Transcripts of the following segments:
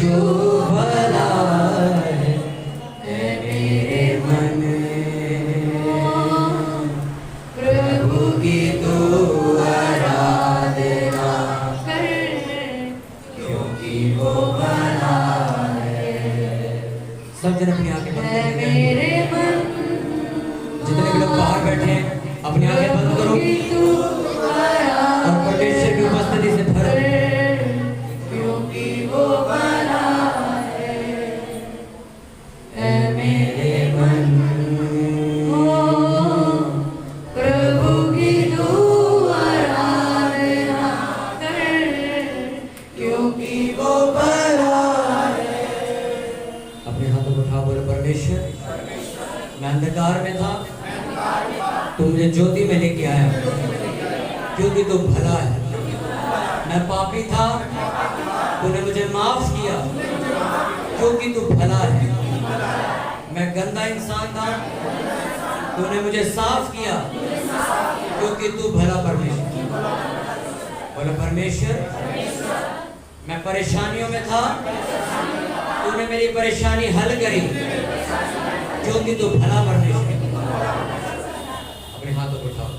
जो भला है मेरे मन, प्रभु की तू आराधना कर, क्योंकि वो भला है। सब जन अपनी आंखें बंद करें मेरे मन। जितने भी लोग बाहर बैठे हैं अपनी आंखें बंद करो और परमेश्वर की उपस्थिति से भर, क्योंकि वो भला है मेरे मन। प्रभु की तू आराधना कर, क्योंकि वो भला है। अपने हाथों को उठा बोलो परमेश्वर, मैं अंधकार में था, तू मुझे ज्योति में लेके आया, क्योंकि तू भला है। मैं पापी था, तूने मुझे माफ किया, क्योंकि तू भला है। मैं गंदा इंसान था, तूने मुझे साफ किया, क्योंकि तू भला परमेश्वर। बोलो परमेश्वर, मैं परेशानियों में था, तूने मेरी परेशानी हल करी, क्योंकि तू भला परमेश्वर। अपने हाथों को उठाओ।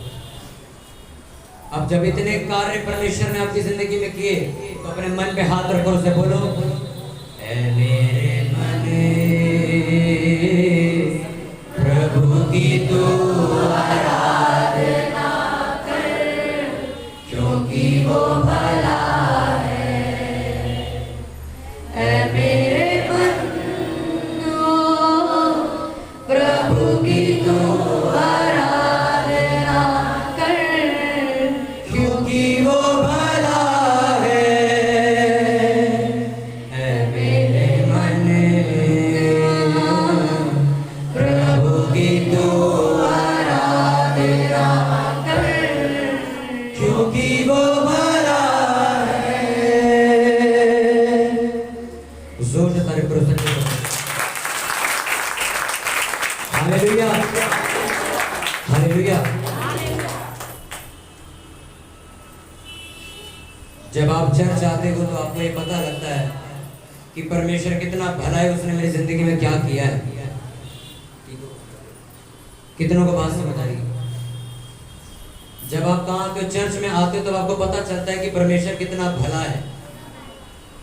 अब जब इतने कार्य परमेश्वर ने आपकी जिंदगी में किए तो अपने मन पे हाथ रखो, उसे बोलो ऐ मेरे मन, प्रभु की तू आराधना कर, क्योंकि वो भला है। ऐ मेरे मन, प्रभु की तू आराधना कर, क्योंकि वो भला है। ऐ मेरे मन, प्रभु की तू आराधना कर, क्योंकि वो भला है। जोर से तारीफ करो सच्चे। Hallelujah, hallelujah. जब आप चर्च आते हो तो आपको ये पता लगता है कि परमेश्वर कितना भला है, उसने मेरी जिंदगी में क्या किया है। कितनों को बात समझ आ रही है? जब आप कहाँ के चर्च में आते हो तो आपको पता चलता है कि परमेश्वर कितना भला है,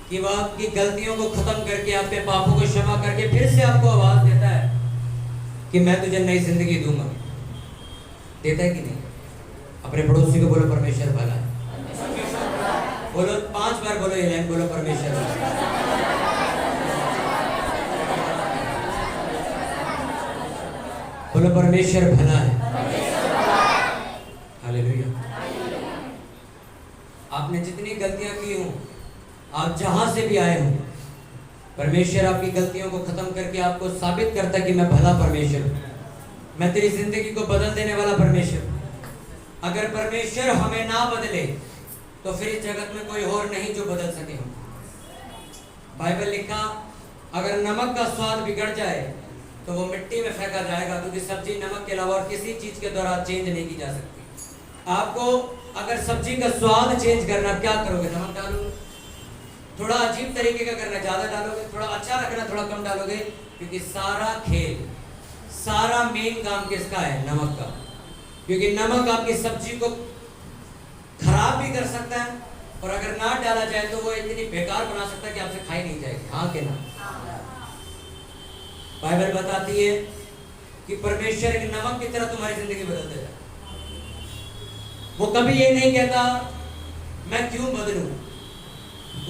कि वह आपकी गलतियों को खत्म करके, आपके पापों को क्षमा करके फिर से आपको आवाज देता है कि मैं तुझे नई जिंदगी दूंगा। देता है कि नहीं? अपने पड़ोसी को बोलो परमेश्वर भला है। बोलो 5 बार बोलो ये लाइन, बोलो परमेश्वर भला है। बोलो परमेश्वर भला है। हालेलुया। आपने जितनी गलतियां की हो, आप जहां से भी आए हो, परमेश्वर आपकी गलतियों को खत्म करके आपको साबित करता है कि मैं भला परमेश्वर हूं, मैं तेरी जिंदगी को बदल देने वाला परमेश्वर। अगर परमेश्वर हमें ना बदले तो फिर इस जगत में कोई और नहीं जो बदल सके हम। बाइबल लिखा, अगर नमक का स्वाद बिगड़ जाए तो वो मिट्टी में फेंका जाएगा, क्योंकि सब्जी नमक के अलावा और किसी चीज के द्वारा चेंज नहीं की जा सकती। आपको अगर सब्जी का स्वाद चेंज करना, क्या करोगे? नमक डालोगे, थोड़ा अजीब तरीके का करना, ज्यादा डालोगे, थोड़ा अच्छा रखना, थोड़ा कम डालोगे, क्योंकि सारा खेल, सारा मेन काम किसका है? नमक का। क्योंकि नमक आपकी सब्जी को खराब भी कर सकता है, और अगर ना डाला जाए तो वो इतनी बेकार बना सकता है कि आपसे खाई नहीं जाएगी। हाँ के ना? बाइबल बताती है कि परमेश्वर एक नमक की तरह तुम्हारी जिंदगी बदल देगा। वो कभी ये नहीं कहता मैं क्यों बदलूं।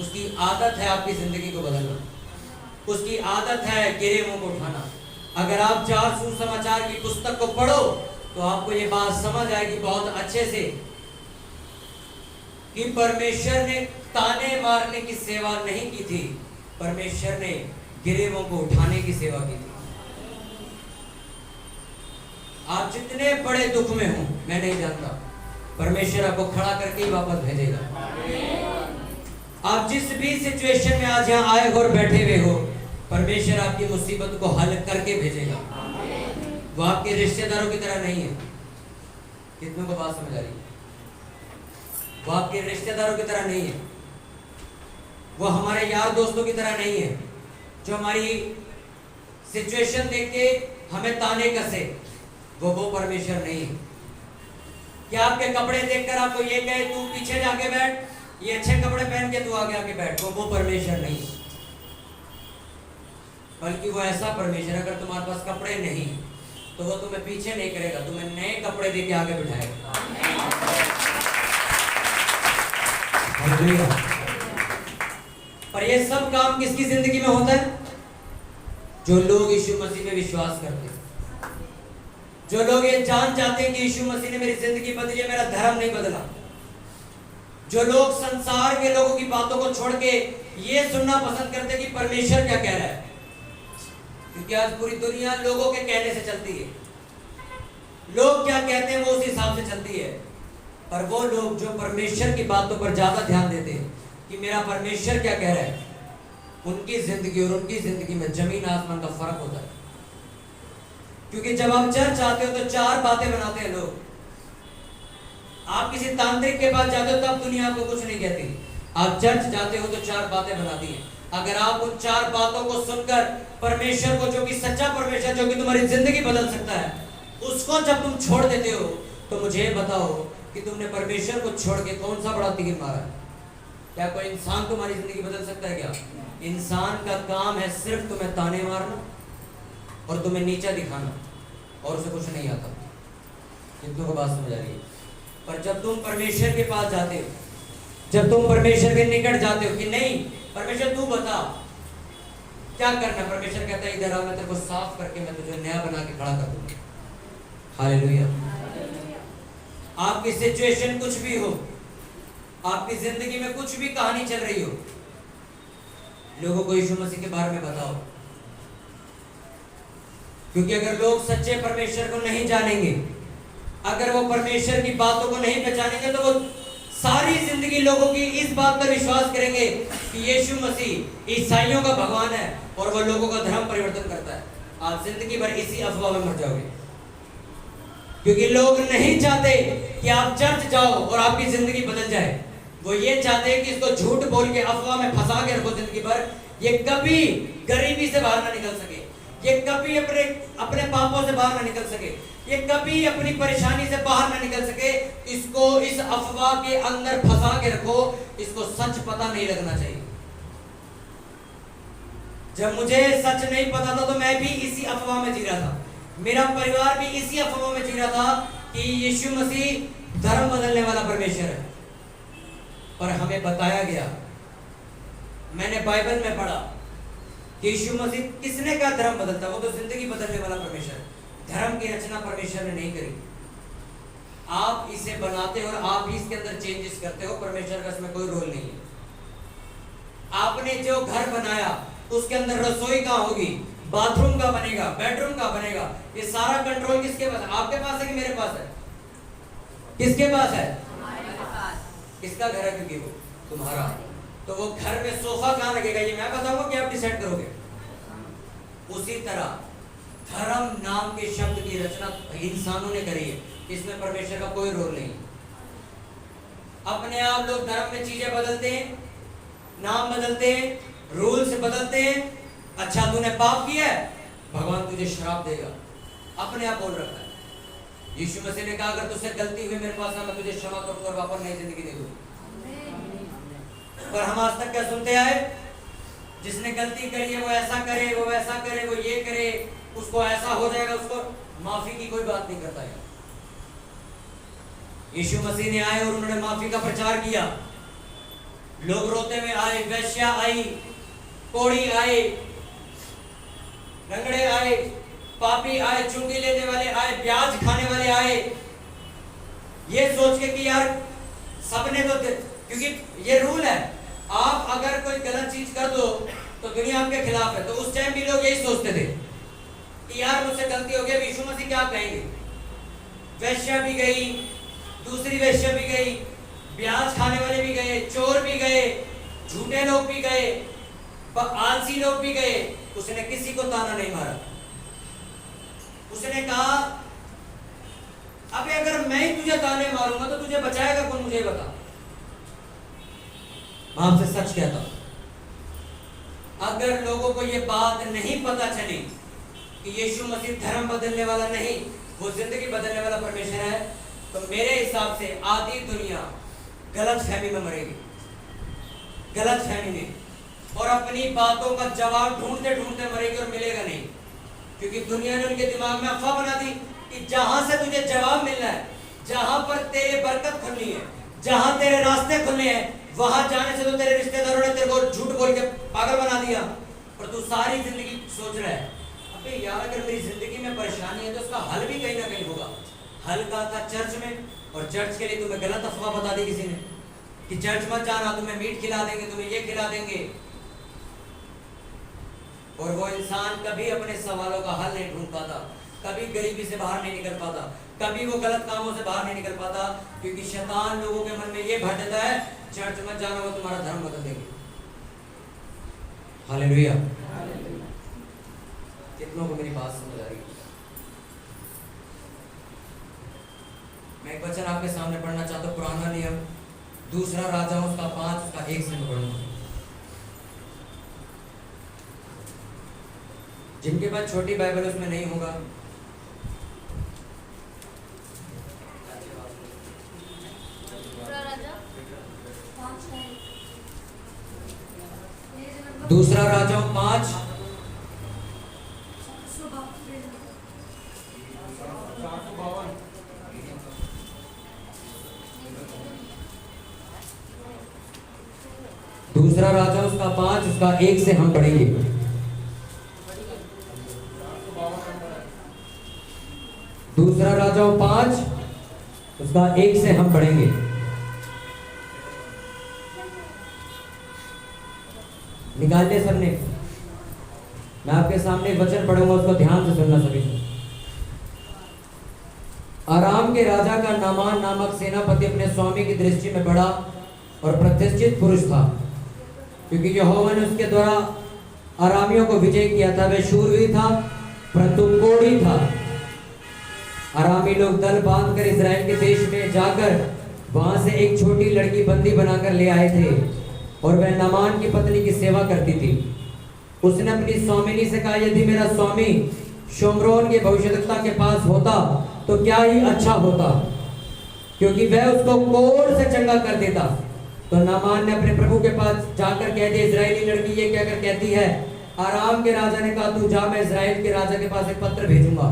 उसकी आदत है आपकी जिंदगी को बदलना, उसकी आदत है गिरे मुंह को उठाना। अगर आप 4 सुसमाचार की पुस्तक को पढ़ो तो आपको ये बात समझ आएगी बहुत अच्छे से कि परमेश्वर ने ताने मारने की सेवा नहीं की थी, परमेश्वर ने गिरेवों को उठाने की सेवा की थी। आप जितने बड़े दुख में हो, मैं नहीं जानता, परमेश्वर आपको खड़ा करके ही वापस भेजेगा। आप जिस भी सिचुएशन में आज यहाँ आए हो और बैठे हुए हो, परमेश्वर आपकी मुसीबत को हल करके भेजेगा। वो आपके रिश्तेदारों की तरह नहीं है। कितनों को बात समझ आ रही है? वो आपके रिश्तेदारों की तरह नहीं है। वो हमारे यार दोस्तों की तरह नहीं है जो हमारी सिचुएशन देख के हमें ताने कसे। वो परमेश्वर नहीं है। क्या आपके कपड़े देखकर आपको ये कहे तू पीछे जाके बैठ, ये अच्छे कपड़े पहन के तू आगे आके बैठ, वो परमेश्वर नहीं है। बल्कि वो ऐसा परमेश्वर, अगर तुम्हारे पास कपड़े नहीं तो वो तुम्हें पीछे नहीं करेगा, तुम्हें नए कपड़े देके आगे बिठाएगा। पर ये सब काम किसकी जिंदगी में होता है? जो लोग यीशु मसीह में विश्वास करते हैं, जो लोग ये जान जाते हैं कि यीशु मसीह ने मेरी जिंदगी बदली है, मेरा धर्म नहीं बदला। जो लोग संसार के लोगों की बातों को छोड़ के ये सुनना पसंद करते हैं कि परमेश्वर क्या कह रहा है, क्योंकि आज पूरी दुनिया लोगों के कहने से चलती है। लोग क्या कहते हैं वो उस हिसाब से चलती है। पर वो लोग जो परमेश्वर की बातों पर ज्यादा ध्यान देते हैं कि मेरा परमेश्वर क्या कह रहा है, उनकी जिंदगी और उनकी जिंदगी में जमीन आसमान का फर्क होता है। क्योंकि जब आप चर्च आते हो तो चार बातें बनाते हैं लोग। आप किसी तांत्रिक के पास जाते हो तब दुनिया आपको कुछ नहीं कहती, आप चर्च जाते हो तो चार बातें बनाती है। अगर आप उन चार बातों को सुनकर परमेश्वर को, जो कि सच्चा परमेश्वर, जो कि तुम्हारी जिंदगी बदल सकता है, उसको जब तुम छोड़ देते हो तो मुझे बताओ कि तुमने परमेश्वर को छोड़ के कौन सा बड़ा तीर मारा है? क्या कोई इंसान तुम्हारी जिंदगी बदल सकता है क्या? इंसान का काम है सिर्फ तुम्हें ताने मारना और तुम्हें नीचा दिखाना, और उसे कुछ नहीं आता। कितनों को बात समझ आ रही है? पर जब तुम परमेश्वर के पास जाते हो, जब तुम परमेश्वर के निकट जाते हो कि नहीं परमेश्वर तू बता क्या करना, परमेश्वर कहता है इधर आ, मैं तेरे को साफ करके मैं तुझे नया बना के खड़ा कर दूंगा। हालेलुया। आपकी सिचुएशन कुछ भी हो, आपकी जिंदगी में कुछ भी कहानी चल रही हो, लोगों को यीशु मसीह के बारे में बताओ। क्योंकि अगर लोग सच्चे परमेश्वर को नहीं जानेंगे, अगर वो परमेश्वर की बातों को नहीं पहचानेंगे, तो वो सारी जिंदगी लोगों की इस बात पर विश्वास करेंगे कि यीशु मसीह ईसाइयों का भगवान है और वो लोगों का धर्म परिवर्तन करता है। आप जिंदगी भर इसी अफवाह में मर जाओगे। क्योंकि लोग नहीं चाहते कि आप चर्च जाओ और आपकी जिंदगी बदल जाए। वो ये चाहते हैं कि इसको झूठ बोल के अफवाह में फंसा के रखो जिंदगी भर, ये कभी गरीबी से बाहर ना निकल सके, ये कभी अपने पापों से बाहर ना निकल सके, ये कभी अपनी परेशानी से बाहर ना निकल सके। इसको इस अफवाह के अंदर फंसा के रखो, इसको सच पता नहीं लगना चाहिए। जब मुझे सच नहीं पता था तो मैं भी इसी अफवाह में जी रहा था, मेरा परिवार भी इसी अफवाह में जी रहा था कि यीशु मसीह धर्म बदलने वाला परमेश्वर है। पर हमें बताया गया, मैंने बाइबल में पढ़ा कि यीशु मसीह किसने कहा धर्म बदलता, वो तो जिंदगी बदलने वाला परमेश्वर है। धर्म की रचना परमेश्वर ने नहीं करी, आप इसे बनाते हो और आप ही इसके अंदर चेंजेस करते हो। परमेश्वर का इसमें कोई रोल नहीं है। आपने जो घर बनाया उसके अंदर रसोई कहाँ होगी, बाथरूम का बनेगा, बेडरूम का बनेगा, ये सारा कंट्रोल किसके पास है? आपके पास है कि मेरे पास है? किसके पास है? किसका घर है? क्योंकि वो तुम्हारा। तो वो घर में सोफा कहाँ लगेगा ये मैं बताऊंगा कि आप डिसाइड करोगे। उसी तरह धर्म नाम के शब्द की रचना इंसानों ने करी है, इसमें परमेश्वर का कोई रोल नहीं। अपने आप लोग धर्म में चीजें बदलते हैं, नाम बदलते हैं, रूल्स बदलते हैं। अच्छा तूने पाप किया है, भगवान तुझे श्राप देगा, अपने आप बोल रखा है। यीशु मसीह ने कहा अगर तुझसे गलती हुई मेरे पास आ, मैं तुझे क्षमा करूंगा और वापस नई जिंदगी दे दूंगा। पर हम आज तक क्या सुनते आए? जिसने गलती करी है वो ऐसा करे, वो वैसा करे, वो ये करे, उसको ऐसा हो जाएगा, उसको माफी की कोई बात नहीं करता है। यीशु मसीह ने आए और उन्होंने माफी का प्रचार किया। लोग रोते हुए आए, वैश्या आई, कोढ़ी आए, लंगड़े आए, पापी आए, चुंगी लेने वाले आए, ब्याज खाने वाले आए, ये सोच के कि यार सबने तो, क्योंकि ये रूल है, आप अगर कोई गलत चीज कर दो तो दुनिया आपके खिलाफ है। तो उस टाइम भी लोग यही सोचते थे कि यार मुझसे गलती हो गई, यीशु मसीह क्या कहेंगे। वैश्या भी गई, दूसरी वैश्या भी गई, ब्याज खाने वाले भी गए, चोर भी गए, झूठे लोग भी गए, आलसी लोग भी गए। उसने किसी को ताना नहीं मारा। उसने कहा अबे अगर मैं ही तुझे ताने मारूंगा तो तुझे बचाएगा कौन, मुझे बता। मैं आपसे सच कहता हूं, अगर लोगों को ये बात नहीं पता चली कि यीशु मसीह धर्म बदलने वाला नहीं, वो जिंदगी बदलने वाला परमेश्वर है, तो मेरे हिसाब से आधी दुनिया गलत फहमी में मरेगी, गलत फहमी में, और अपनी बातों का जवाब ढूंढते ढूंढते मरेगी और मिलेगा नहीं। क्योंकि दुनिया ने उनके दिमाग में अफवाह बना दी कि जहां से तुझे जवाब मिलना है, जहां पर तेरे बरकत खुलनी है, जहां तेरे रास्ते खुलने हैं, वहां जाने से तो तेरे रिश्तेदारों ने तेरे को झूठ बोल के पागल बना दिया। और तू सारी जिंदगी सोच रहा है, अबे यार अगर मेरी जिंदगी में परेशानी है तो उसका हल भी कहीं ना कहीं होगा। हल कहा था चर्च में, और चर्च के लिए तुम्हें गलत अफवाह बता दी किसी ने कि चर्च मत जाना, तुम्हें मीट खिला देंगे, तुम्हें ये खिला देंगे। और वो इंसान कभी अपने सवालों का हल नहीं ढूंढ पाता, कभी गरीबी से बाहर नहीं निकल पाता, कभी वो गलत कामों से बाहर नहीं निकल पाता, क्योंकि शैतान लोगों के मन में ये भर देता है चर्च मत जाना, वो तुम्हारा धर्म बदल देंगे। हालेलुया। कितनों को मेरी बात समझ आ रही है? मैं एक वचन आपके सामने पढ़ना चाहता हूँ, पुराना नियम 2 राजाओं उसका 5 उसका 1 से मैं पढ़ूंगा। जिनके पास छोटी बाइबल उसमें नहीं होगा, दूसरा राजाओं 5 दूसरा राजा उसका 5 उसका 1 से हम पढ़ेंगे। दूसरा राजा 5 उसका 1 से हम पढ़ेंगे। निकालिए सबने, मैं आपके सामने एक वचन पढ़ूंगा, उसको ध्यान से सुनना सभी। आराम के राजा का नामान नामक सेनापति अपने स्वामी की दृष्टि में बड़ा और प्रतिष्ठित पुरुष था, क्योंकि यहोवा ने उसके द्वारा आरामियों को विजय किया था। वह शूरवीर था परंतु कोढ़ी था। आरामी लोग दल बांधकर इजराइल के देश में जाकर वहां से एक छोटी लड़की बंदी बनाकर ले आए थे, और वह नामान की पत्नी की सेवा करती थी। उसने अपनी स्वामिनी से कहा, यदि मेरा स्वामी शोमरोन के भविष्यद्वक्ता के पास होता तो क्या ही अच्छा होता, क्योंकि वह उसको कोढ़ से चंगा कर देता। तो नामान ने अपने प्रभु के पास जाकर कह दिया, इजरायली लड़की ये कहकर कहती है। आराम के राजा ने कहा, तू जा, मैं इजराइल के राजा के पास एक पत्र भेजूंगा।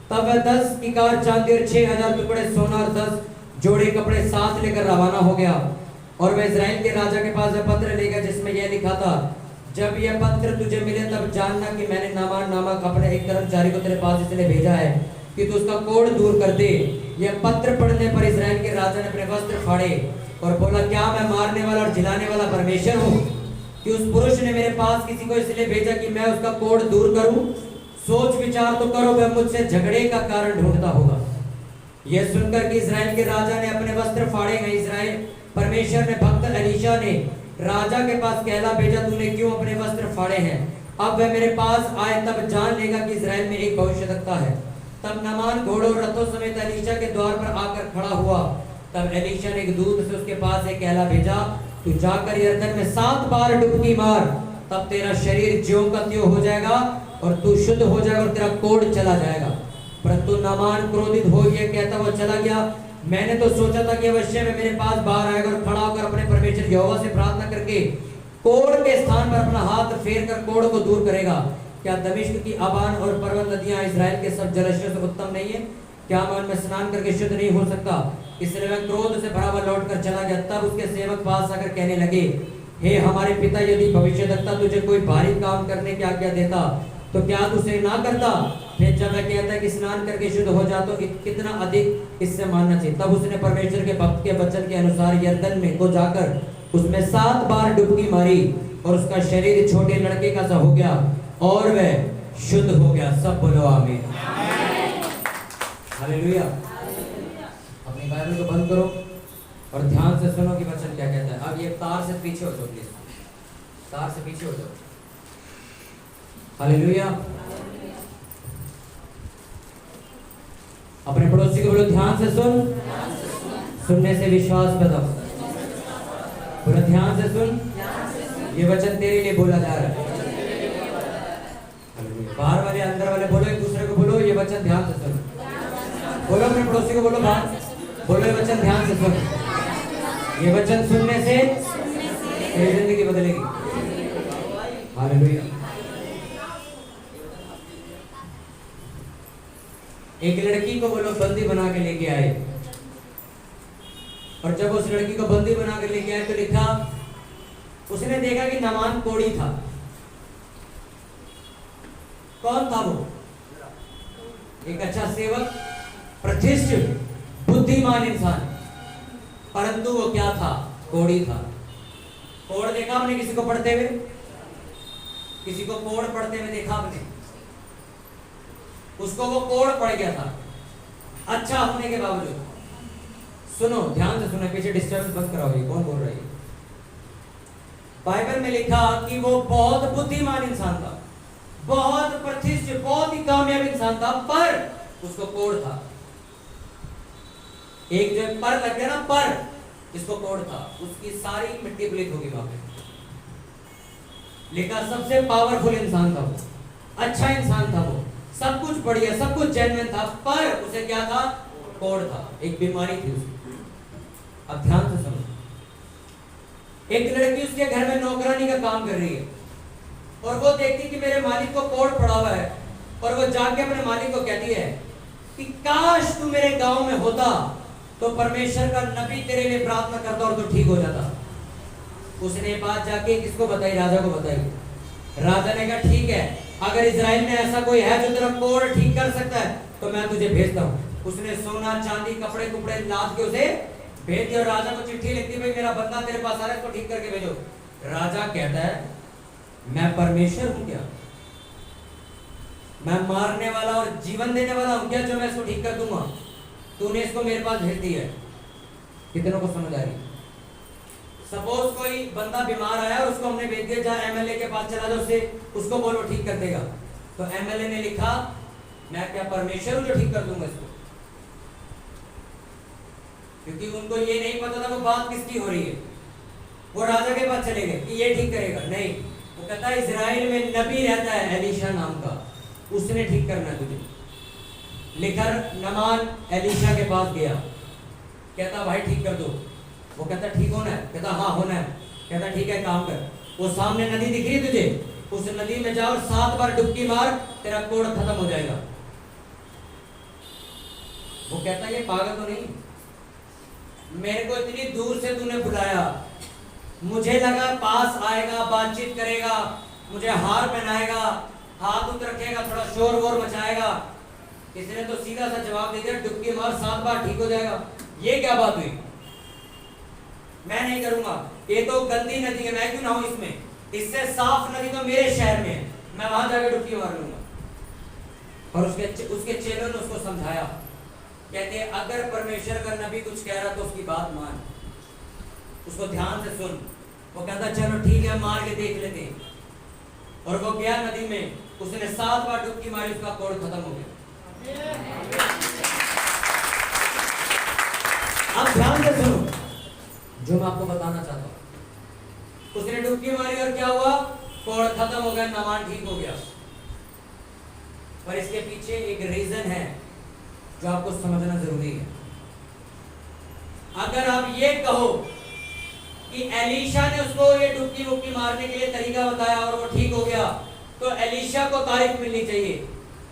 तब वह 10 किकार चांदी और 6000 टुकड़े सोना और 10 जोड़े कपड़े साथ लेकर रवाना हो गया। और वह इजराइल के राजा के पास पत्र लेकर, जिसमें यह लिखा था, जब यह पत्र तुझे मिले तब जानना कि मैंने नामान नामक अपने एक कर्मचारी को तेरे पास इसलिए भेजा है कि तू उसका कोढ़ दूर कर दे। यह पत्र पढ़ने पर इजराइल के राजा ने अपने वस्त्र फाड़े और बोला, क्या मैं मारने वाला और जिलाने वाला परमेश्वर हूँ कि उस पुरुष ने मेरे पास किसी को इसलिए भेजा कि मैं उसका कोढ़ दूर करूं? सोच विचार तो करो, वह मुझसे झगड़े का कारण ढूंढता होगा। यह सुनकर कि इजराइल के राजा ने अपने वस्त्र फाड़े हैं, इजराइल परमेश्वर ने भक्त एलीशा ने राजा के पास कहला भेजा, तूने क्यों अपने वस्त्र फाड़े हैं? अब वह मेरे पास आए तब जान लेगा कि इजराइल में एक भविष्यद्वक्ता है। तब नामान घोड़ों और रथों समेत एलीशा के द्वार पर आकर खड़ा हुआ। तब एलीशा ने एक दूत से उसके पास एक कहला भेजा, तू जाकर यरदन में 7 बार डुबकी मार, तब तेरा शरीर ज्यों का त्यों हो जाएगा और तू शुद्ध हो जाएगा और तेरा कोढ़ चला जाएगा। परंतु नामान क्रोधित हो यह कहता हुआ चला गया, मैंने तो सोचा था कि अवश्य में मेरे पास बाहर आएगा और खड़ा होकर अपने परमेश्वर यहोवा से प्रार्थना करके कोढ़ के स्थान पर अपना हाथ फेर कर कोढ़ को दूर करेगा। क्या दमिश्क की अबान और पर्वत नदियां इजराइल के सब जलाशयों से उत्तम नहीं है? क्या मैं उनमें स्नान करके शुद्ध नहीं हो सकता? इसलिए वह क्रोध से भरा हुआ लौट कर चला गया। तब उसके सेवक पास आकर कहने लगे, हे हमारे पिता, यदि भविष्यद्वक्ता तुझे कोई भारी काम करने की आज्ञा देता तो क्या तू उसे ना करता? फिर जब वह कहता है कि स्नान करके शुद्ध हो जा तो कितना अधिक इससे मानना चाहिए। तब उसने परमेश्वर के भक्त के वचन के अनुसार यरदन में को जाकर उसमें 7 बार डुबकी मारी और उसका शरीर छोटे लड़के का सा हो गया और वह शुद्ध हो गया। सब बोलो आमीन। हालेलुया। अपनी बाइबल को बंद करो और ध्यान से सुनो कि वचन क्या कहता है। अब ये तार से पीछे हो जाओ, प्लीज तार से पीछे हो जाओ। हालेलुया। अपने पड़ोसी को बोलो, ध्यान से सुन, सुनने से विश्वास पैदा। पूरा ध्यान से सुन, ये वचन तेरे लिए बोला जा रहा है। पड़ोसी को बोलो बोलो ये वचन ध्यान से सुन। ये वचन सुनने से तेरी जिंदगी बदलेगी। हालेलुया। एक लड़की को वो लोग बंदी बना के लेके आए, और जब उस लड़की को बंदी बना के लेके आए तो लिखा, उसने देखा कि नामान कोढ़ी था। कौन था वो? एक अच्छा सेवक, प्रतिष्ठित, बुद्धिमान इंसान, परंतु वो क्या था? कोढ़ी था। कोढ़ देखा आपने किसी को पढ़ते हुए? किसी को कोढ़ पढ़ते हुए देखा आपने? उसको वो कोढ़ पड़ गया था, अच्छा होने के बावजूद। सुनो, ध्यान से सुनो, पीछे डिस्टर्बेंस बंद कराओ। ये कौन बोल रहा है? बाइबल में लिखा कि वो बहुत बुद्धिमान इंसान था, बहुत प्रतिष्ठित, बहुत ही कामयाब इंसान था, पर उसको कोढ़ था। एक जो पर लग गया ना, पर इसको कोढ़ था, उसकी सारी मिट्टी पलीत होगी वहां पे। लिखा सबसे पावरफुल इंसान था वो, अच्छा इंसान था वो, सब कुछ बढ़िया, सब कुछ जेन्युइन था, पर उसे क्या था? कोढ़ था, एक बीमारी थी उसकी। अब ध्यान से सुनो, एक लड़की उसके घर में नौकरानी का काम कर रही है, और वो देखती कि मेरे मालिक को कोढ़ पड़ा हुआ है, और वो जाके अपने मालिक को कहती है कि काश तू मेरे गांव में होता तो परमेश्वर का नबी तेरे लिए प्रार्थना करता और तू ठीक हो जाता। उसने बात जाके किसको बताई? राजा को बताई। राजा ने कहा ठीक है, अगर इजराइल में ऐसा कोई है जो तेरा कोढ़ ठीक कर सकता है तो मैं तुझे भेजता हूँ। उसने सोना चांदी कपड़े कुपड़े लाद के उसे भेज दिया, और राजा को चिट्ठी लिखती, भाई मेरा बंदा तेरे पास आ रहा है, इसको ठीक करके भेजो। राजा कहता है मैं परमेश्वर हूं क्या? मैं मारने वाला और जीवन देने वाला हूं क्या जो मैं इसको ठीक कर दूंगा? तूने इसको मेरे पास भेज दिया है। कितनों को समझ आ रही? सपोज कोई बंदा बीमार आया और उसको हमने भेज दिया, जहां एमएलए के पास चला जाओ, उससे उसको बोलो ठीक कर देगा। तो एमएलए ने लिखा मैं क्या परमेश्वर हूं जो ठीक कर दूंगा इसको? क्योंकि उनको ये नहीं पता था वो बात किसकी हो रही है। वो राजा के पास चले गए कि ये ठीक करेगा, नहीं, वो कहता है इजराइल में नबी रहता है एलीशा नाम का, उसने ठीक करना है तुझे। लेकर नमान एलीशा के पास गया, कहता भाई ठीक कर दो। वो कहता ठीक होना है? कहता हाँ होना है। कहता ठीक है काम कर, वो सामने नदी दिख रही है तुझे, उस नदी में जाओ और 7 बार डुबकी मार, तेरा कोढ़ खत्म हो जाएगा। वो कहता ये पागल तो नहीं, मेरे को इतनी दूर से तूने बुलाया, मुझे लगा पास आएगा, बातचीत करेगा, मुझे हार पहनाएगा, हाथ उठ रखेगा, थोड़ा शोर वोर मचाएगा। इसने तो सीधा सा जवाब दे दिया डुबकी मार 7 बार ठीक हो जाएगा। ये क्या बात हुई? मैं नहीं करूंगा, ये तो गंदी नदी है, मैं क्यों ना हूं इसमें? इससे साफ नदी तो मेरे शहर में है, मैं वहां जाकर डुबकी मार लूंगा। और उसके चेलों ने उसको समझाया, कहते अगर परमेश्वर का नबी कुछ कह रहा तो उसकी बात मान, उसको ध्यान से सुन। वो कहता चलो ठीक है मार के देख लेते हैं। और वो गया नदी में, उसने 7 बार डुबकी मारी, उसका कोढ़ खत्म हो गया। अब ध्यान से सुनो जो मैं आपको बताना चाहता हूं। उसने डुबकी मारी और क्या हुआ? कोढ़ खत्म हो गया, नामान ठीक हो गया। पर इसके पीछे एक रीजन है जो आपको समझना जरूरी है। अगर आप ये कहो कि एलीशा ने उसको ये डुबकी वुबकी मारने के लिए तरीका बताया और वो ठीक हो गया, तो एलीशा को तारीफ मिलनी चाहिए।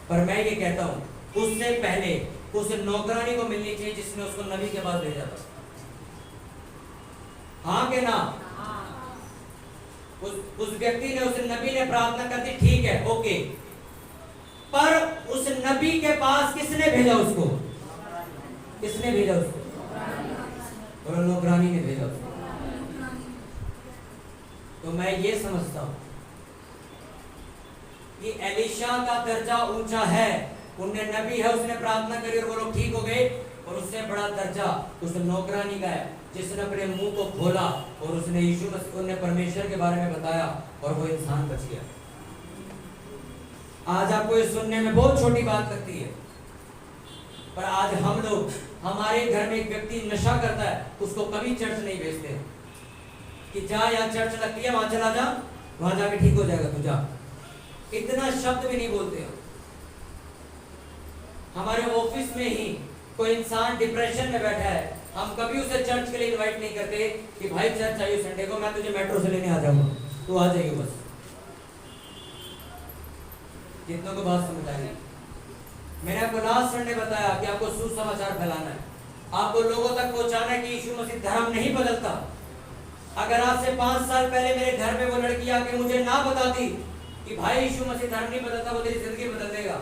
पर मैं ये कहता हूं उससे पहले उस नौकरानी को मिलनी चाहिए जिसने उसको नबी के पास भेजा था। हाँ के ना? उस व्यक्ति ने, उस नबी ने प्रार्थना कर दी, ठीक है ओके, पर उस नबी के पास किसने भेजा उसको? किसने भेजा उसको? और नौकरानी ने भेजा उसको। तो मैं ये समझता हूं कि एलीशा का दर्जा ऊंचा है, उनने नबी है, उसने प्रार्थना करी और वो लोग ठीक हो गए। और उससे बड़ा दर्जा उस नौकरानी का है जिसने अपने मुंह को खोला और उसने यीशु मसीह, उन्हें परमेश्वर के बारे में बताया और वो इंसान बच गया। आज आपको ये सुनने में बहुत छोटी बात लगती है, पर आज हम लोग, हमारे घर में एक व्यक्ति नशा करता है, उसको कभी चर्च नहीं भेजते कि जा यहाँ चर्च लगती है वहां चला जा, वहां जाके ठीक हो जाएगा तू जा। इतना शब्द भी नहीं बोलते हम। हमारे ऑफिस में ही कोई इंसान डिप्रेशन में बैठा है, हम कभी उसे चर्च के लिए इनवाइट नहीं करते कि भाई चर्च चाहिए संडे को, मैं तुझे मेट्रो से लेने आ जाऊंगा, तू आ जाएगी बस। कितनों को बात समझ आई? मैंने आपको लास्ट संडे बताया कि आपको सुसमाचार फैलाना है, आपको लोगों तक पहुंचाना है कि यीशु मसीह धर्म नहीं बदलता। अगर आज से 5 साल पहले मेरे घर में वो लड़की आके मुझे ना बताती कि भाई यीशु मसीह धर्म नहीं बदलता, वो तेरी जिंदगी बदल देगा,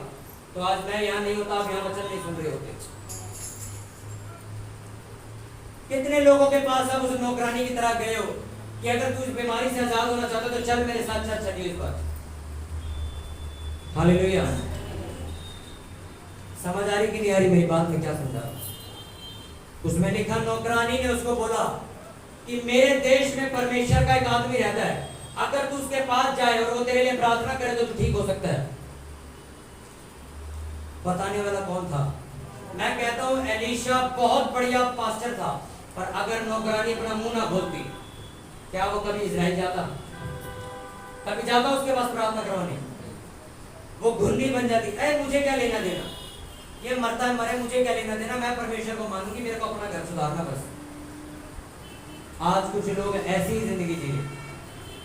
तो आज मैं यहाँ नहीं होता, आप यहाँ वचन नहीं सुन रहे होते। कितने लोगों के पास आप उस नौकरानी की तरह गए हो कि अगर तू इस बीमारी से आजाद होना चाहता तो चल मेरे साथ चल, चलिए इस बात। हालेलुया। समझ आ रही कि नहीं आ रही मेरी बात में क्या समझा? उसमें लिखा नौकरानी ने उसको बोला कि मेरे देश में परमेश्वर का एक आदमी रहता है, अगर तू उसके पास जाए और वो तेरे लिए प्रार्थना करे तो तू ठीक हो सकता है। बताने वाला कौन था? मैं कहता हूं एलीशा बहुत बढ़िया पास्टर था, पर अगर नौकरानी अपना मुंह ना खोलती, क्या वो कभी इजराइल जाता? कभी जाता उसके पास प्रार्थना करवाने? वो घुन्नी बन जाती, अरे मुझे क्या लेना देना, ये मरता है मरे, मुझे क्या लेना देना, मैं परमेश्वर को मानूंगी, मेरे को अपना घर सुधारना बस। आज कुछ लोग ऐसी ही जिंदगी जी रहे,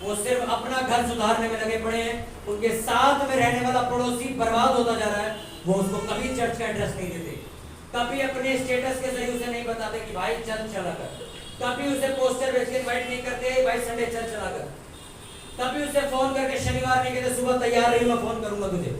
वो सिर्फ अपना घर सुधारने में लगे पड़े हैं, उनके साथ में रहने वाला पड़ोसी बर्बाद होता जा रहा है, वो उसको कभी चर्च का एड्रेस नहीं देते, कभी अपने स्टेटस के जरिए उसे नहीं बताते कि भाई चर्च चला कर, कभी उसे पोस्टर भेज के इनवाइट नहीं करते भाई संडे चर्च चला कर, कभी उसे फोन करके शनिवार नहीं कहते सुबह तैयार रही, मैं फोन करूंगा तुझे।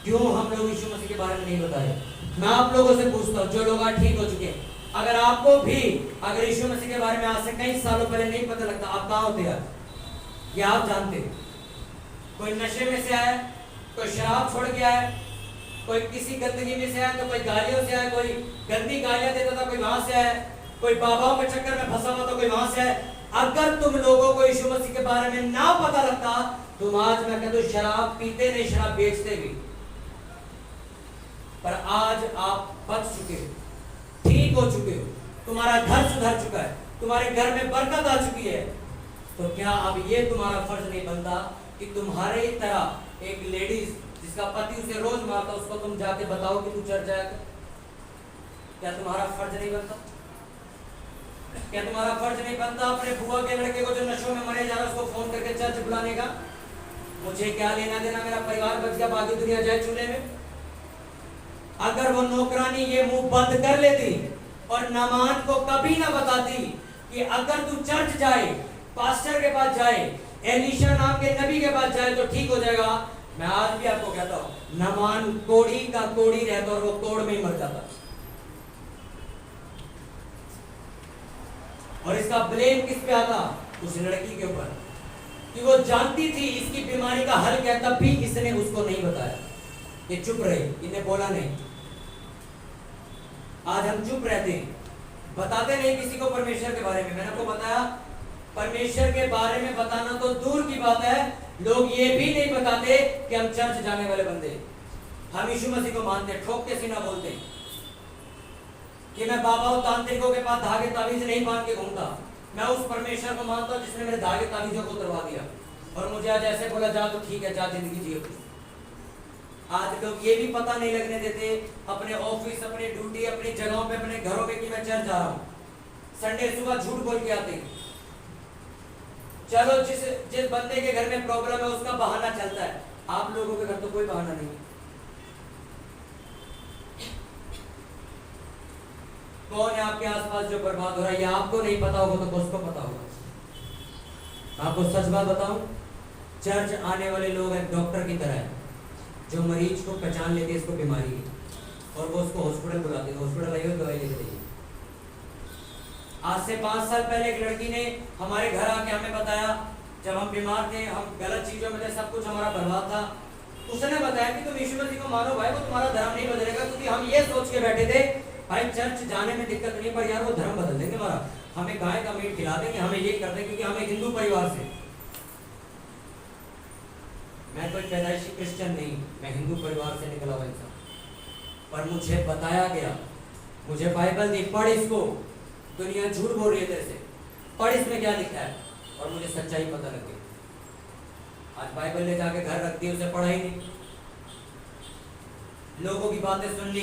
क्यों हम लोग यीशु मसीह के बारे में नहीं बताए? मैं आप लोगों से पूछता हूँ, जो लोग आज ठीक हो चुके हैं, अगर आपको भी अगर यीशु मसीह के बारे में आज से कई सालों पहले नहीं पता लगता, आप कहाँ होते यार? ये आप जानते? कोई नशे में से आया, कोई शराब छोड़ के आया, कोई किसी गंदगी में से आया, तो कोई गालियों से आया, कोई गंदी गालियां देता था, कोई वहां से आया, कोई बाबाओं के चक्कर में फंसा हुआ था, कोई वहां से आया। अगर तुम लोगों को यीशु मसीह के बारे में ना पता लगता, तुम आज मैं कहता हूं शराब पीते नहीं, शराब बेचते भी। पर आज आप बच चुके हो, ठीक हो चुके हो, तुम्हारा घर सुधर चुका है, तुम्हारे घर में बरकत आ चुकी है, तो क्या अब ये तुम्हारा फर्ज नहीं बनता कि तुम्हारे तरह एक लेडीज जिसका पति उसे रोज मारता, उसको तुम जाके बताओ कि तू चर्च जाएगा? क्या तुम्हारा फर्ज नहीं बनता? क्या तुम्हारा फर्ज नहीं बनता अपने बुआ के लड़के को जो नशों में मरे जा रहा है उसको फोन करके चर्च बुलाने का? मुझे क्या लेना देना, मेरा परिवार बच गया, बाकी दुनिया जाए चूल्हे में। अगर वो नौकरानी ये मुंह बंद कर लेती और नामान को कभी ना बताती कि अगर तू चर्च जाए, पास्टर के पास जाए, एलीशा नाम के नबी के पास जाए तो ठीक हो जाएगा, मैं आज भी आपको कहता हूं नामान कोड़ी का कोड़ी रहता और वो कोड़ में ही मर जाता। और इसका ब्लेम किस पे आता? उस लड़की के ऊपर, कि वो जानती थी इसकी बीमारी का हल क्या, तब भी इसने उसको नहीं बताया, ये चुप रहे, इन्हें बोला नहीं। आज हम चुप रहते हैं, बताते नहीं किसी को परमेश्वर के बारे में। मैंने आपको बताया परमेश्वर के बारे में बताना तो दूर की बात है, लोग ये भी नहीं बताते कि हम चर्च जाने वाले बंदे, हम यीशु मसीह को मानते, ठोक के सीना बोलते कि मैं बाबा तांत्रिकों के पास धागे ताबीज नहीं बांध के घूमता, मैं उस परमेश्वर को मानता हूं जिसने मेरे धागे ताबीजों को उतरवा दिया और मुझे आज ऐसे बोला जा तो ठीक है, जा जिंदगी जियो। आज लोग ये भी पता नहीं लगने देते अपने ऑफिस, अपनी ड्यूटी, अपनी जगहों पे, अपने घरों पे कि मैं चर्च जा रहा हूं। संडे सुबह झूठ बोल के आते, चलो जिस बंदे के घर में प्रॉब्लम है उसका बहाना चलता है, आप लोगों के घर तो कोई बहाना नहीं। कौन है आपके आसपास जो बर्बाद हो रहा है? या आपको नहीं पता होगा तो किसको पता होगा? आपको सच बात बताऊं, चर्च आने वाले लोग हैं डॉक्टर की तरह है, जो मरीज को पहचान लेते हैं इसको बीमारी है और वो उसको हॉस्पिटल बुलाते हैं, हॉस्पिटल आइए दवाई लेके जाइए। आज से 5 साल पहले एक लड़की ने हमारे घर आके हमें बताया, जब हम बीमार थे, हम गलत चीजों में थे, सब कुछ हमारा बर्बाद था, उसने बताया कि तुम यीशु मसीह को मानो भाई, वो तुम्हारा धर्म नहीं बदलेगा। क्योंकि हम ये सोच के बैठे थे भाई चर्च जाने में दिक्कत नहीं, पर यार वो धर्म बदल देंगे हमारा, हमें गाय का मीट खिला देंगे, हमें ये कर देंगे, क्योंकि हमें हिंदू परिवार से, मैं कोई पैदाइशी क्रिश्चियन नहीं, मैं हिंदू परिवार से निकला हुआ इंसान, पर मुझे बताया गया, मुझे बाइबल दी, पढ़ इसको, दुनिया झूठ बोल रही है तेरे से, पढ़ इसमें क्या लिखा है, और मुझे सच्चाई पता लग गई। आज बाइबल ले जाके घर रख दी, उसे पढ़ा ही नहीं। लोगों की बातें सुन ली,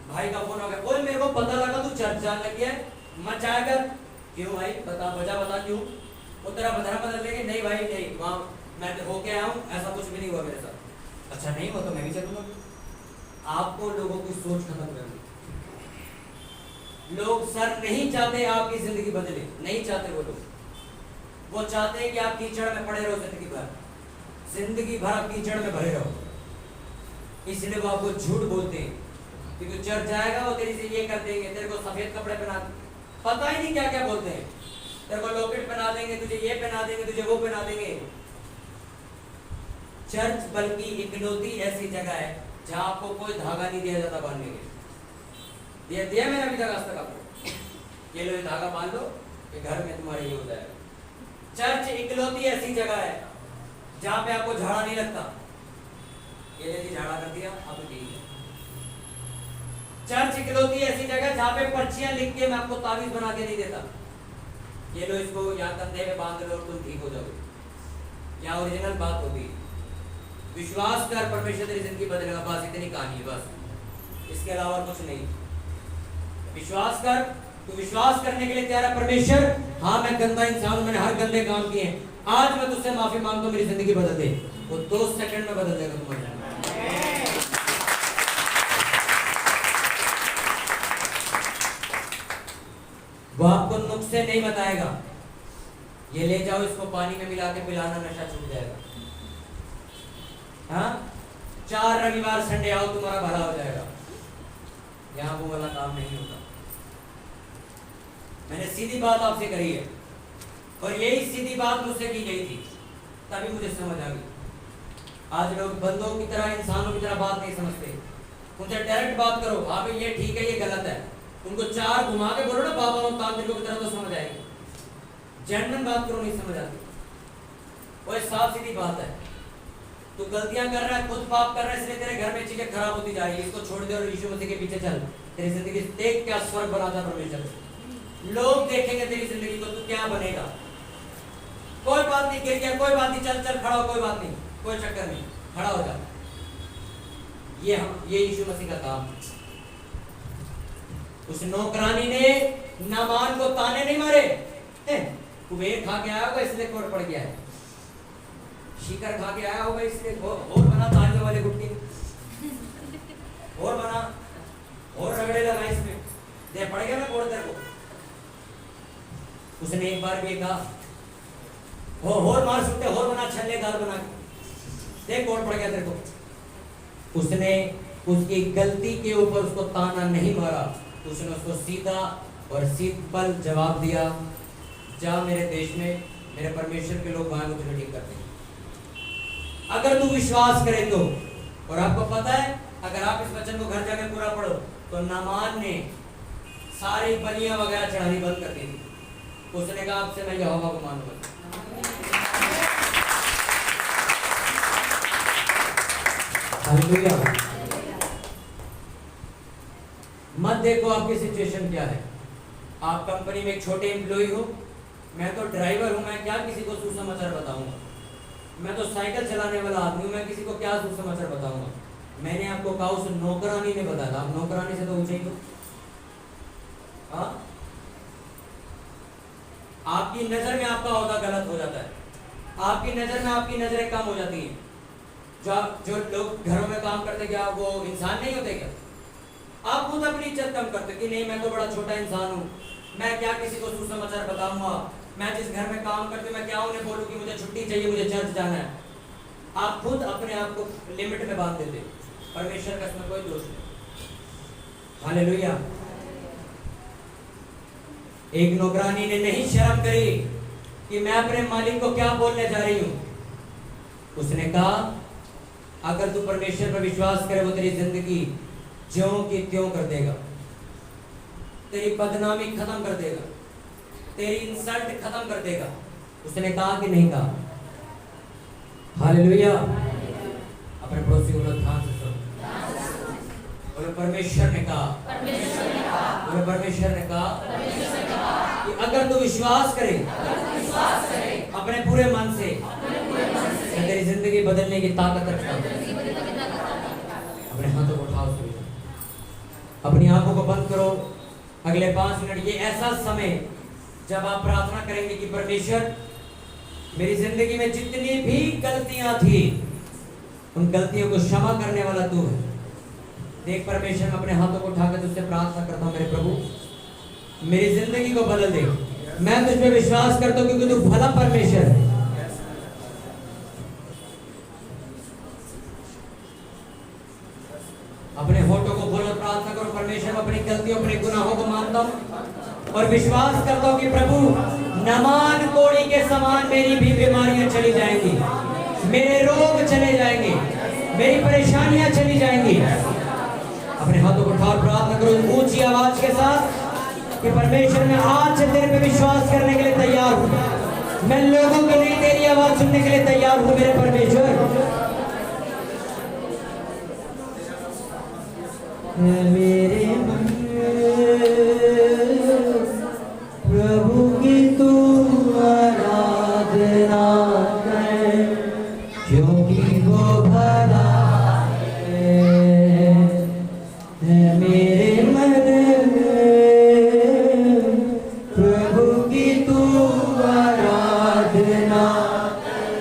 भाई का फोन हो गया, ओए मेरे को पता लगा तू चर्च जाने लगी है, मत जाया कर। क्यों भाई, बता वजह बता क्यों? वो तेरा धर्म बदल देंगे? नहीं भाई नहीं, वहाँ मैं होके आया हूँ, ऐसा कुछ भी नहीं हुआ मेरे साथ। अच्छा नहीं हुआ तो मैं भी चलूंगा। आपको लोगों की सोच खत्म करनी। लोग सर नहीं चाहते आपकी जिंदगी बदले, नहीं चाहते वो लोग। वो चाहते हैं कि आप कीचड़ में पड़े रहो जिंदगी भर, जिंदगी भर आप कीचड़ में भरे रहो। इसलिए वो आपको झूठ बोलते हैं कि तू चर्च जाएगा, वो तेरे से ये कर देंगे, तेरे को सफेद कपड़े पहना, पता ही नहीं क्या क्या बोलते हैं, तेरे को लॉकेट पहना देंगे, तुझे ये पहना देंगे, तुझे वो पहना देंगे। चर्च बल्कि इकलौती ऐसी जगह है जहां आपको कोई धागा नहीं दिया जाता बांधने के लिए। दिया मैंने अभी तक आज तक आपको, ये लो ये धागा बांध लो, ये घर में तुम्हारे ये हो जाएगा। चर्च इकलौती ऐसी जगह है जहां पे आपको झाड़ा नहीं लगता। ये ले झाड़ा कर दिया, अब ठीक है। चर्च इकलौती ऐसी जगह जहां पे पर्चियां लिख के मैं आपको तावीज बना के नहीं देता, ये लो इसको या कंधे में बांध लो और तुम ठीक हो जाओगे। क्या ओरिजिनल बात होती है, विश्वास कर, परमेश्वर तेरी जिंदगी बदलेगा, बस इतनी कहानी है, बस इसके अलावा कुछ नहीं। विश्वास कर, तू विश्वास करने के लिए तैयार है परमेश्वर? हाँ मैं गंदा इंसान हूं, मैंने हर गंदे काम किए हैं, आज मैं तुझसे माफी मांगता हूं, मेरी जिंदगी बदल दे। वो 2 सेकंड में बदल देगा तुम्हारी। वो आपको नुस्खे नहीं बताएगा, ये ले जाओ इसको पानी में मिला के पिलाना, नशा छूट जाएगा। हाँ 4 रविवार संडे आओ, तुम्हारा भला हो जाएगा। यहां वो वाला काम नहीं होता। मैंने सीधी बात आपसे करी है और यही सीधी बात मुझसे की गई थी, तभी मुझे समझ आ गई। आज लोग बंदों की तरह, इंसानों की तरह बात नहीं समझते। उनसे डायरेक्ट बात करो, हाँ भाई ये ठीक है ये गलत है, उनको 4 घुमा के बोलो ना बाबा और तांत्रिकों की तरह, तो समझ आएगी। जेन्युइन बात करो, नहीं समझ आती। वो साफ सीधी बात है, तू गलतियां कर रहा है, खुद पाप कर रहा है, इसलिए तेरे घर में चीजें खराब होती जा रही है। इसको छोड़ दे और यीशु मसीह के पीछे चल, तेरी जिंदगी देख क्या स्वर्ग बनाता परमेश्वर। लोग देखेंगे तेरी जिंदगी को, तू क्या बनेगा। कोई बात नहीं, गिर गया कोई बात नहीं, चल चल खड़ा हो, कोई बात नहीं, कोई चक्कर नहीं, खड़ा हो जा। ये यीशु मसीह का काम। उस नौकरानी ने नामान को ताने नहीं मारे, कुबेर खा के आया होगा इसलिए कोट पड़ गया है, शिकर खा के आया होगा इसलिए और बना तालियों वाले गुट्टी, और बना और रगड़े लगा इसमें, दे पड़ गया ना कोट तेरे को। उसने एक बार भी कहा और मार सकते, और बना छल्ले दाल बना के, देख कोट पड़ गया तेरे को। उसने उसकी गलती के ऊपर उसको ताना नहीं मारा, उसने उसको सीधा और सिंपल जवाब दिया, जा मेरे देश में मेरे परमेश्वर के लोग वहां तुझे ठीक करते हैं। अगर तू विश्वास करे तो, और आपको पता है अगर आप इस वचन को घर जाकर पूरा पढ़ो तो नामान ने सारी बलियां वगैरह चढ़ानी बंद कर दी थी। उसने कहा आपसे मैं यहोवा को मानूंगा। हालेलुया। मत देखो आपकी सिचुएशन क्या है। आप कंपनी में एक छोटे एम्प्लॉय हो, मैं तो ड्राइवर हूं, मैं क्या किसी को सुसमाचार बताऊंगा। मैं तो साइकिल चलाने वाला आदमी हूं, मैं किसी को क्या सुसमाचार बताऊंगा। मैंने आपको कहा उस नौकरानी ने बताया था, आप नौकरानी से तो ऊंचे ही हो। हाँ आपकी नजर में आपका ओहदा गलत हो जाता है, आपकी नजर में आपकी नजरें कम हो जाती हैं। जो लोग घरों में काम करते क्या वो इंसान नहीं होते क्या? आप खुद अपनी इज्जत कम करते कि नहीं मैं तो बड़ा छोटा इंसान हूँ, मैं क्या किसी को सुसमाचार बताऊंगा, मैं जिस घर में काम करती हूँ मैं क्या उन्हें बोलूँ कि मुझे छुट्टी चाहिए, मुझे चर्च जाना है। आप खुद अपने आप को लिमिट में बांध देते। परमेश्वर का इसमें कोई दोष नहीं। हालेलुया। एक नौकरानी ने नहीं शर्म करी कि मैं अपने मालिक को क्या बोलने जा रही हूं। उसने कहा अगर तू परमेश्वर पर विश्वास करे वो तेरी जिंदगी ज्यों की त्यों कर देगा, तेरी बदनामी खत्म कर देगा, तेरी इंसल्ट खत्म कर देगा। उसने कहा कि नहीं कहा? हालेलुया। अपने पड़ोसी को ध्यान से सुनो। बोले परमेश्वर ने कहा, बोले परमेश्वर ने कहा कि अगर तू विश्वास करे अपने पूरे मन से, तेरी जिंदगी बदलने की ताकत रखता। अपनी आंखों को बंद करो। अगले 5 मिनट ये ऐसा समय जब आप प्रार्थना करेंगे कि परमेश्वर मेरी जिंदगी में जितनी भी गलतियां थी उन गलतियों को क्षमा करने वाला तू है। देख परमेश्वर, मैं अपने हाथों को उठाकर तुझसे प्रार्थना करता हूँ मेरे प्रभु, मेरी जिंदगी को बदल दे। मैं तुझ पे विश्वास करता हूँ क्योंकि तू भला परमेश्वर है। अपने होठों को खोलो, प्रार्थना करो। परमेश्वर, मैं अपनी गलतियों, अपने गुनाहों को मानता हूँ और विश्वास करता हूँ कि प्रभु नमान कोड़ी के समान मेरी भी बीमारियां चली जाएंगी, मेरे रोग चले जाएंगे, मेरी परेशानियां चली जाएंगी। अपने हाथों को उठाओ, प्रार्थना करो ऊंची आवाज के साथ कि परमेश्वर, मैं आज से तेरे पे विश्वास करने के लिए तैयार हूँ। मैं लोगों की नहीं, तेरी आवाज सुनने के लिए तैयार हूँ मेरे परमेश्वर। मेरे मन प्रभु की तू आराधना कर, क्योंकि वो भला है। मेरे मन प्रभु की तू आराधना कर,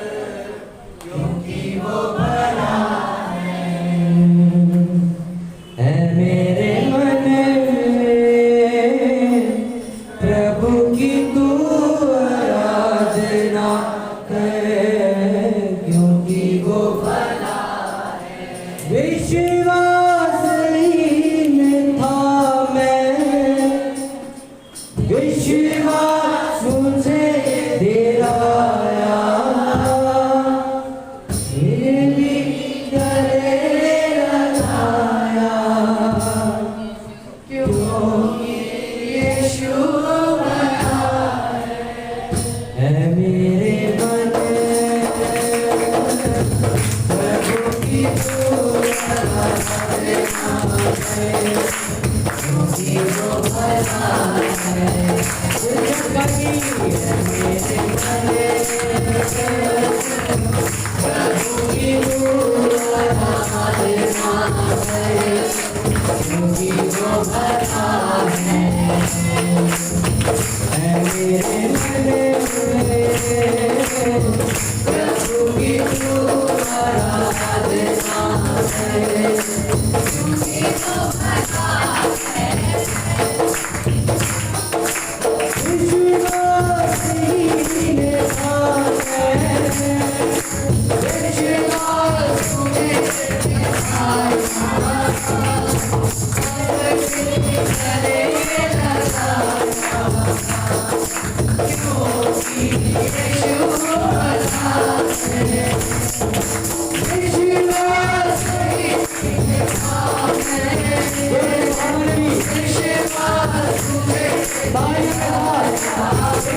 क्योंकि वो भला है। मेरे मन प्रभु की तू आराधना कर, क्योंकि वो भला है। विश्वासहीन था मैं, विश्वास मुझे दिलाया, फिर भी गले लगाया, क्योंकि यीशु भला है। मेरे मन प्रभु की तू आराधना कर, क्योंकि वो भला है। मेरे मन प्रभु की तू आराधना कर, क्योंकि वो भला है। मेरे मन प्रभु की तू आराधना कर, क्योंकि वो भला है। विश्वासहीन था मैं, विश्वास मुझे दिलाया, गले लगाया, क्योंकि यीशु भला है। विश्वासहीन था मैं, विश्वास मुझे दिलाया, गले लगाया, क्योंकि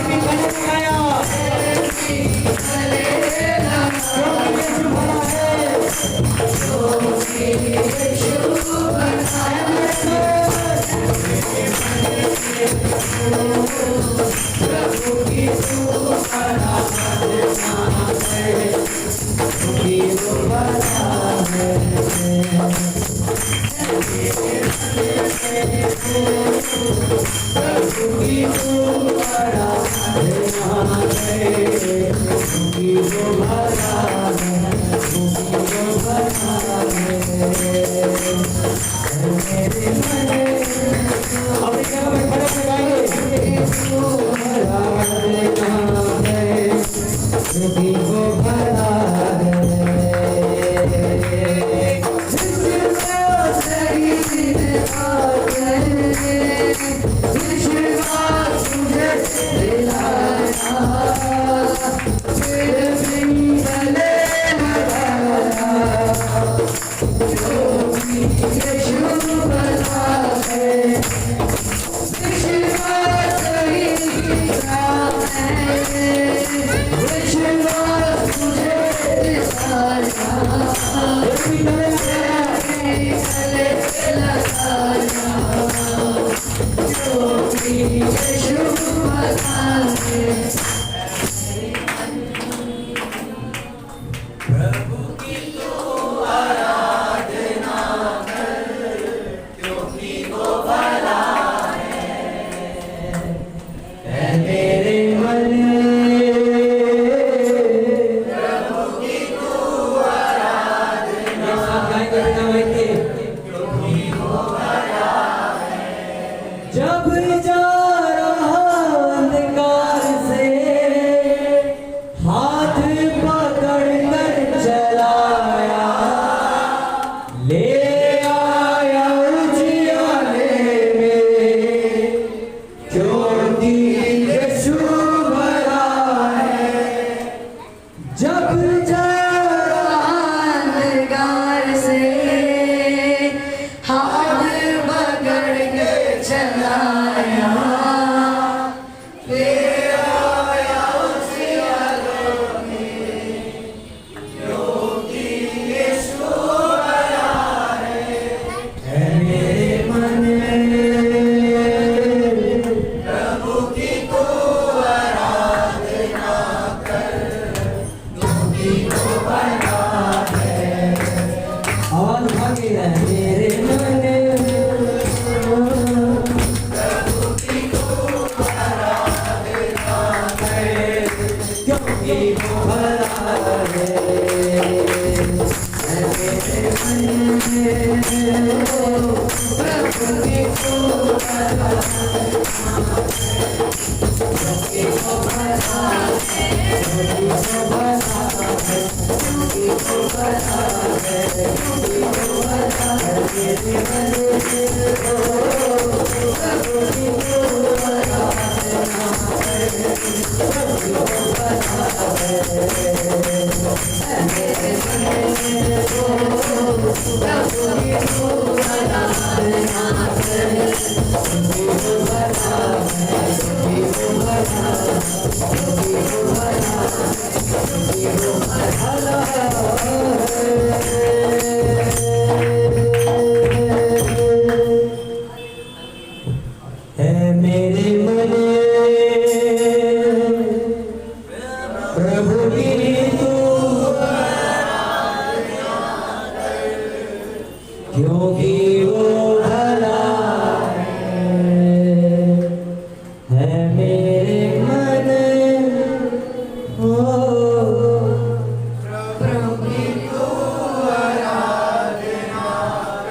यीशु भला है। प्रभु की तू आराधना कर, क्योंकि वो भला है। प्रभु की तू आराधना कर, क्योंकि वो भला है, क्योंकि वो भला है। मेरे मन अपनी जगह में खड़े हो जाएंगे। आराधना है, क्योंकि वो भला है। विश्वास मुझे दिलाया, फिर भी गले लगाया, क्योंकि यीशु भला है। विश्वासहीन था मैं, विश्वास मुझे दिलाया, गले लगाया, क्योंकि यीशु भला है। प्रभु की तू आराधना कर, क्योंकि वो अब जरा अंधकार से हाथ पकड़ के चलाया, फिर आया उसी आलोक में, क्योंकि यीशु आया है मेरे मन में। प्रभु की तू आराधना कर, क्योंकि वो बड़ा है। आवाज उठा के है मेरे मन में। प्रभु की तू आराधना कर, क्योंकि वो बड़ा है मेरे मन में। प्रभु की तू है मेरे मन प्रभु की तू क्योंकि वो भला है मेरे मन। ओ प्रभु की तू आराधना।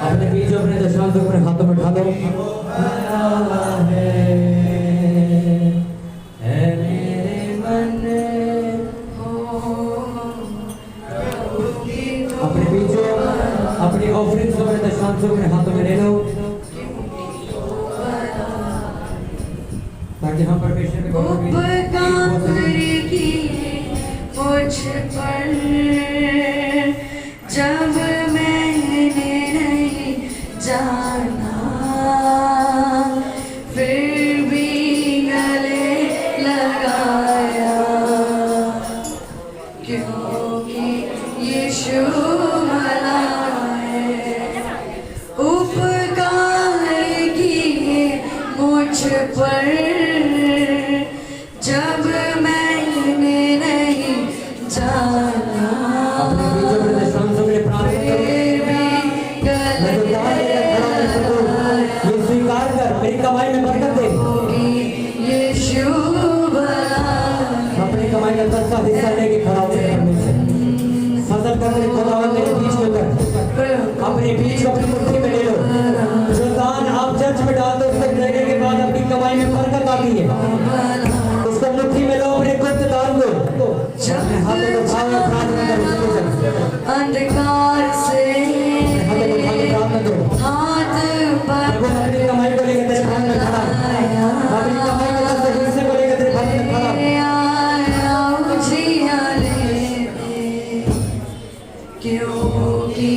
अपने बीजों अपने दशांशों अपने हाथों में उठा दो। मेरे मन अपने बीजों अपनी ऑफरिंग्स अपने दशांशों अपने हाथों में ले लो, ताकि हम परमेश्वर के उपकार किए मुझ पर, जब मैंने नहीं जाना, फिर भी गले लगाया, क्योंकि यीशु भला है। उपकार किए मुझ पर, जब मैंने नहीं जाना, अपने बीजों अपने दशांशों के लिए प्रार्थना करो। फिर भी गले ये स्वीकार कर, मेरी कमाई में बरकत दे। यीशु भला अपनी कमाई का 10 हिस्सा लेके खड़ा हो जाए परमेश्वर। फसल का मेरे खुदावंद मेरे बीच में कर, अपने बीज को अपनी मुट्ठी में ले लो। जो दान आप चर्च में डाल दो, उसको देने के बाद अपनी कमाई में बरकत आती है। उसको मुट्ठी में लो, अपने गुप्त दान दो। अपने हाथों को उठाओ, प्रार्थना करो। अंधकार से हाथों को उठा के प्रार्थना करो। हाथ प्रभु अपनी कमाई को लेकर तेरे भाग में खड़ा है। अपनी कमाई के 10 हिस्से को लेकर तेरे भाग में खड़ा है। क्योंकि